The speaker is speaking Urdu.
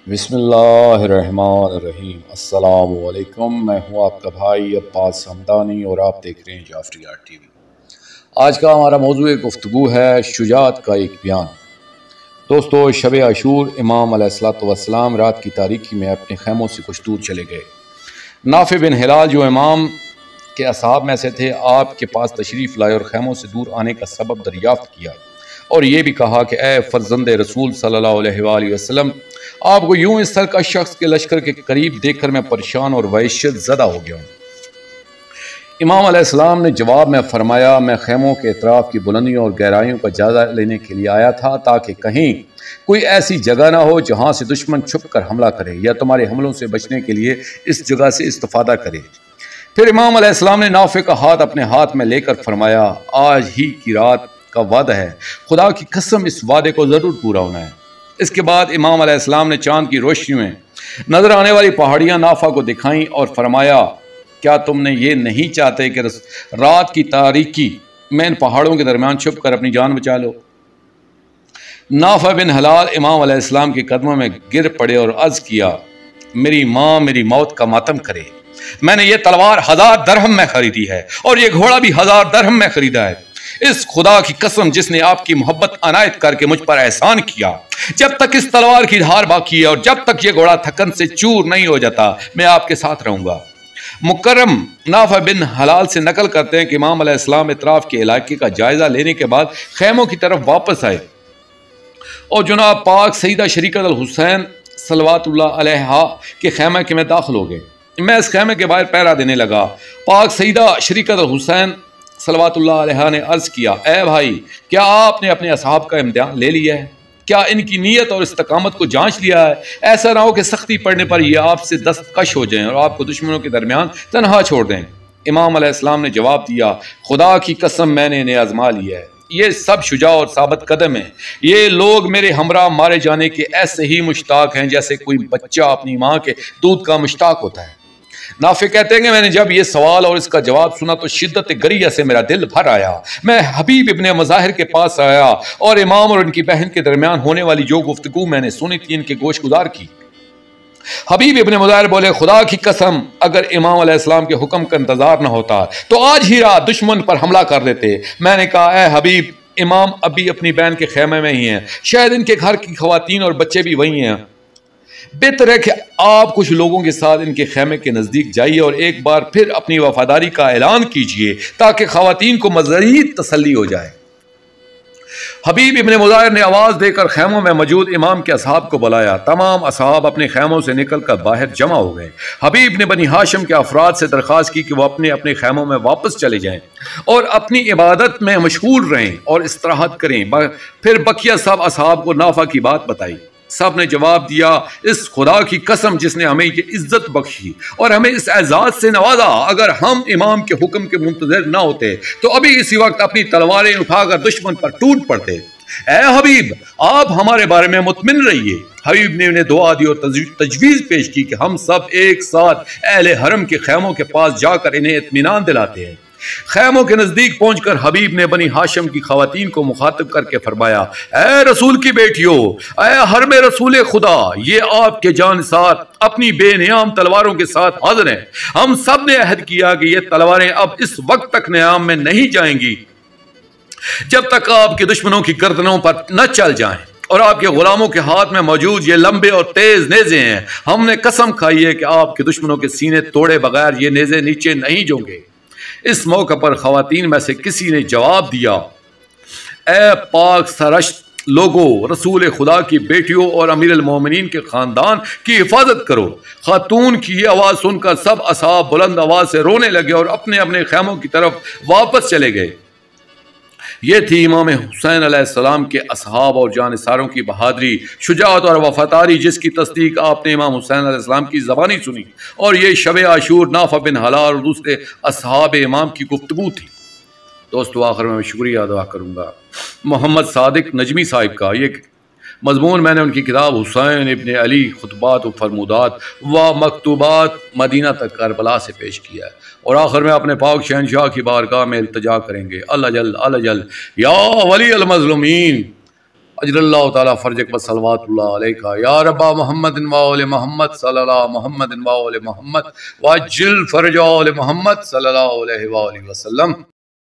بسم اللہ الرحمن الرحیم۔ السلام علیکم، میں ہوں آپ کا بھائی عباس حمدانی اور آپ دیکھ رہے ہیں جعفریات ٹی وی۔ آج کا ہمارا موضوع گفتگو ہے شجاعت کا ایک بیان۔ دوستو، شب عاشور امام علیہ السلام رات کی تاریکی میں اپنے خیموں سے کچھ دور چلے گئے۔ نافع بن ہلال جو امام کے اصحاب میں سے تھے، آپ کے پاس تشریف لائے اور خیموں سے دور آنے کا سبب دریافت کیا اور یہ بھی کہا کہ اے فرزند رسول صلی اللہ علیہ وآلہ وسلم، آپ کو یوں اس طرح کا شخص کے لشکر کے قریب دیکھ کر میں پریشان اور وحشت زدہ ہو گیا ہوں۔ امام علیہ السلام نے جواب میں فرمایا، میں خیموں کے اطراف کی بلندیوں اور گہرائیوں کا جائزہ لینے کے لیے آیا تھا تاکہ کہیں کوئی ایسی جگہ نہ ہو جہاں سے دشمن چھپ کر حملہ کرے یا تمہارے حملوں سے بچنے کے لیے اس جگہ سے استفادہ کرے۔ پھر امام علیہ السلام نے نافع کا ہاتھ اپنے ہاتھ میں لے کر فرمایا، آج ہی کی رات کا وعدہ ہے، خدا کی قسم اس وعدے کو ضرور پورا ہونا ہے۔ اس کے بعد امام علیہ السلام نے چاند کی روشنی میں نظر آنے والی پہاڑیاں نافع کو دکھائیں اور فرمایا، کیا تم نے یہ نہیں چاہتے کہ رات کی تاریکی میں ان پہاڑوں کے درمیان چھپ کر اپنی جان بچا لو؟ نافع بن ہلال امام علیہ السلام کے قدموں میں گر پڑے اور عرض کیا، میری ماں میری موت کا ماتم کرے، میں نے یہ تلوار 1000 درہم میں خریدی ہے اور یہ گھوڑا بھی 1000 درہم میں خریدا ہے۔ اس خدا کی قسم جس نے آپ کی محبت عنایت کر کے مجھ پر احسان کیا، جب تک اس تلوار کی دھار باقی ہے اور جب تک یہ گھوڑا تھکن سے چور نہیں ہو جاتا، میں آپ کے ساتھ رہوں گا۔ مکرم نافع بن حلال سے نقل کرتے ہیں کہ امام علیہ السلام اطراف کے علاقے کا جائزہ لینے کے بعد خیموں کی طرف واپس آئے اور جناب پاک سیدہ شریکت الحسین صلوات اللہ علیہا کے خیمے کے میں داخل ہو گئے۔ میں اس خیمے کے باہر پہرا دینے لگا۔ پاک سیدہ شریکت الحسین صلوات اللہ علیہ نے عرض کیا، اے بھائی، کیا آپ نے اپنے اصحاب کا امتحان لے لیا ہے؟ کیا ان کی نیت اور استقامت کو جانچ لیا ہے؟ ایسا نہ ہو کہ سختی پڑنے پر یہ آپ سے دستکش ہو جائیں اور آپ کو دشمنوں کے درمیان تنہا چھوڑ دیں۔ امام علیہ السلام نے جواب دیا، خدا کی قسم میں نے انہیں آزما لیا ہے، یہ سب شجاع اور ثابت قدم ہیں، یہ لوگ میرے ہمراہ مارے جانے کے ایسے ہی مشتاق ہیں جیسے کوئی بچہ اپنی ماں کے دودھ کا مشتاق ہوتا ہے۔ نافع کہتے ہیں کہ میں نے جب یہ سوال اور اس کا جواب سنا تو شدت گریہ سے میرا دل بھر آیا۔ میں حبیب ابن مظاہر کے پاس آیا اور امام اور ان کی بہن کے درمیان ہونے والی جو گفتگو میں نے سنی تھی ان کے گوش گزار کی۔ حبیب ابن مظاہر بولے، خدا کی قسم اگر امام علیہ السلام کے حکم کا انتظار نہ ہوتا تو آج ہی رات دشمن پر حملہ کر دیتے۔ میں نے کہا، اے حبیب، امام ابھی اپنی بہن کے خیمے میں ہی ہیں، شاید ان کے گھر کی خواتین اور بچے بھی وہی ہیں، بہتر ہے کہ آپ کچھ لوگوں کے ساتھ ان کے خیمے کے نزدیک جائیے اور ایک بار پھر اپنی وفاداری کا اعلان کیجیے تاکہ خواتین کو مزید تسلی ہو جائے۔ حبیب ابن مظاہر نے آواز دے کر خیموں میں موجود امام کے اصحاب کو بلایا۔ تمام اصحاب اپنے خیموں سے نکل کر باہر جمع ہو گئے۔ حبیب نے بنی ہاشم کے افراد سے درخواست کی کہ وہ اپنے اپنے خیموں میں واپس چلے جائیں اور اپنی عبادت میں مشغول رہیں اور استراحت کریں۔ پھر بقیہ سب اصحاب کو نافع کی بات بتائی۔ سب نے جواب دیا، اس خدا کی قسم جس نے ہمیں یہ عزت بخشی اور ہمیں اس اعزاز سے نوازا، اگر ہم امام کے حکم کے منتظر نہ ہوتے تو ابھی اسی وقت اپنی تلواریں اٹھا کر دشمن پر ٹوٹ پڑتے۔ اے حبیب، آپ ہمارے بارے میں مطمئن رہیے۔ حبیب نے انہیں دعا دی اور تجویز پیش کی کہ ہم سب ایک ساتھ اہل حرم کے خیموں کے پاس جا کر انہیں اطمینان دلاتے ہیں۔ خیموں کے نزدیک پہنچ کر حبیب نے بنی ہاشم کی خواتین کو مخاطب کر کے فرمایا، اے رسول کی بیٹیوں، اے حرم رسول خدا، یہ آپ کے جانثار اپنی بے نیام تلواروں کے ساتھ حاضر ہیں۔ ہم سب نے عہد کیا کہ یہ تلواریں اب اس وقت تک نیام میں نہیں جائیں گی جب تک آپ کے دشمنوں کی گردنوں پر نہ چل جائیں، اور آپ کے غلاموں کے ہاتھ میں موجود یہ لمبے اور تیز نیزے ہیں۔ ہم نے قسم کھائی ہے کہ آپ کے دشمنوں کے سینے توڑے بغیر یہ نیزے نیچے نہیں جوں گے۔ اس موقع پر خواتین میں سے کسی نے جواب دیا، اے پاک سرشت لوگو، رسول خدا کی بیٹیوں اور امیر المومنین کے خاندان کی حفاظت کرو۔ خاتون کی یہ آواز سن کر سب اصحاب بلند آواز سے رونے لگے اور اپنے اپنے خیموں کی طرف واپس چلے گئے۔ یہ تھی امام حسین علیہ السلام کے اصحاب اور جانثاروں کی بہادری، شجاعت اور وفاداری، جس کی تصدیق آپ نے امام حسین علیہ السلام کی زبانی سنی، اور یہ شب عاشور نافع بن ہلال اور دوسرے اصحاب امام کی گفتگو تھی۔ دوستو، آخر میں شکریہ ادا کروں گا محمد صادق نجمی صاحب کا۔ یہ مضمون میں نے ان کی کتاب حسین ابن علی خطبات و فرمودات و مکتوبات مدینہ تک کربلا سے پیش کیا ہے، اور آخر میں اپنے پاک شہنشاہ کی بارگاہ میں التجا کریں گے، اللہ جل یا ولی المظلومین اجر اللہ تعالی فرجک و صلوات اللہ علیکہ یا ربا محمد و آل محمد صلی اللہ محمد و آل محمد واجل فرج آل محمد صلی اللہ علیہ وآلہ وسلم.